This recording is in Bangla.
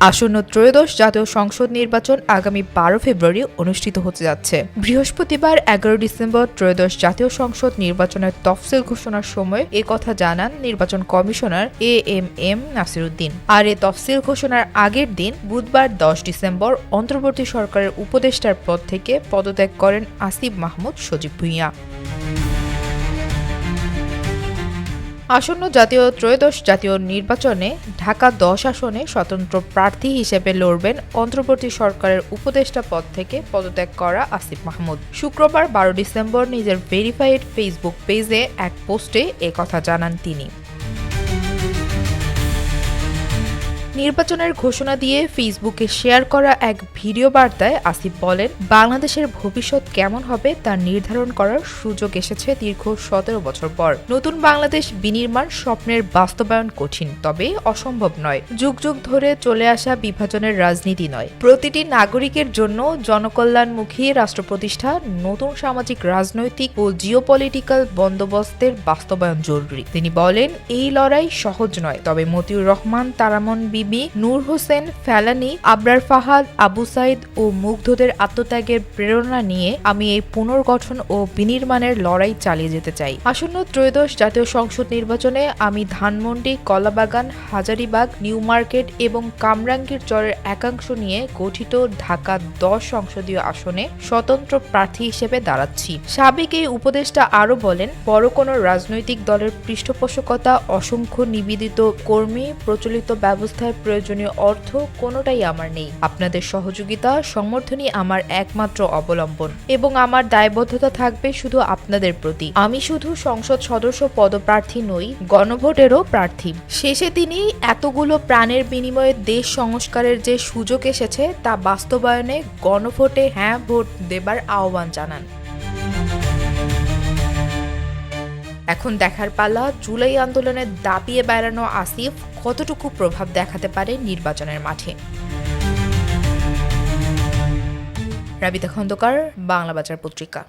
আসন্ন ত্রয়োদশ জাতীয় সংসদ নির্বাচন আগামী 12 ফেব্রুয়ারি অনুষ্ঠিত হতে যাচ্ছে। বৃহস্পতিবার 11 ডিসেম্বর ত্রয়োদশ জাতীয় সংসদ নির্বাচনের তফসিল ঘোষণার সময় কথা জানান নির্বাচন কমিশনার এএমএম নাসিরউদ্দিন। আর এ তফসিল ঘোষণার আগের দিন বুধবার 10 ডিসেম্বর অন্তর্বর্তী সরকারের উপদেষ্টার পদ থেকে পদত্যাগ করেন আসিফ মাহমুদ সজীব ভুঁইয়া। আসন্ন ত্রয়োদশ জাতীয় নির্বাচনে ঢাকা 10 আসনে স্বতন্ত্র প্রার্থী হিসেবে লড়বেন অন্তর্বর্তী সরকারের উপদেষ্টা পদ থেকে পদত্যাগ করা আসিফ মাহমুদ। শুক্রবার 12 ডিসেম্বর নিজের ভেরিফাইড ফেসবুক পেজে এক পোস্টে কথা জানান তিনি। নির্বাচনের ঘোষণা দিয়ে ফেসবুকে শেয়ার করা এক ভিডিও বার্তায় আসিফ বলেন, বাংলাদেশের ভবিষ্যৎ কেমন হবে তা নির্ধারণ করার সুযোগ এসেছে দীর্ঘ 17 বছর পর। নতুন বাংলাদেশ বিনির্মাণ স্বপ্নের বাস্তবায়ন কঠিন, তবে অসম্ভব নয়। যুগ যুগ ধরে চলে আসা বিভাজনের রাজনীতি নয়, প্রতিটি নাগরিকের জন্য জনকল্যাণমুখী রাষ্ট্র প্রতিষ্ঠা, নতুন সামাজিক, রাজনৈতিক ও জিওপলিটিক্যাল বন্দোবস্তের বাস্তবায়ন জরুরি। তিনি বলেন, এই লড়াই সহজ নয়, তবে মতিউর রহমান, তারামন বিবি, নূর হোসেন, ফেলানি, আবরার ফাহাদ, আবু সাইদ ও মুগ্ধদের আত্মত্যাগের প্রেরণা নিয়ে আমি এই পুনর্গঠন ও বিনির্মাণের লড়াই চালিয়ে যেতে চাই। আসন্ন ত্রয়োদশ জাতীয় সংসদ নির্বাচনে আমি ধানমন্ডি, কলাবাগান, হাজারীবাগ, নিউ মার্কেট এবং কামরাঙ্গীর চরের একাংশ নিয়ে গঠিত ঢাকা 10 সংসদীয় আসনে স্বতন্ত্র প্রার্থী হিসেবে দাঁড়াচ্ছি। সাবেক এই উপদেষ্টা আরও বলেন, বড় কোনো রাজনৈতিক দলের পৃষ্ঠপোষকতা, অসংখ্য নিবেদিত কর্মী, প্রচলিত ব্যবস্থায় প্রয়োজনীয় অর্থ কোনোটাই আমার নেই। আপনাদের সহযোগিতা, সমর্থনই আমার একমাত্র অবলম্বন এবং আমার দায়বদ্ধতা থাকবে শুধু আপনাদের প্রতি। আমি শুধু সংসদ সদস্য পদপ্রার্থী নই, গণভোটেরও প্রার্থী। শেষে তিনি এতগুলো প্রাণের বিনিময়ে দেশ সংস্কারের যে সুযোগ এসেছে তা বাস্তবায়নে গণভোটে হ্যাঁ ভোট দেবার আহ্বান জানান। এখন দেখার পালা, জুলাই আন্দোলনে দাপিয়ে বেড়ানো আসিফ কতটুকু প্রভাব দেখাতে পারে নির্বাচনের মাঠে। রাবিতা খন্দকার, বাংলা বাজার পত্রিকা।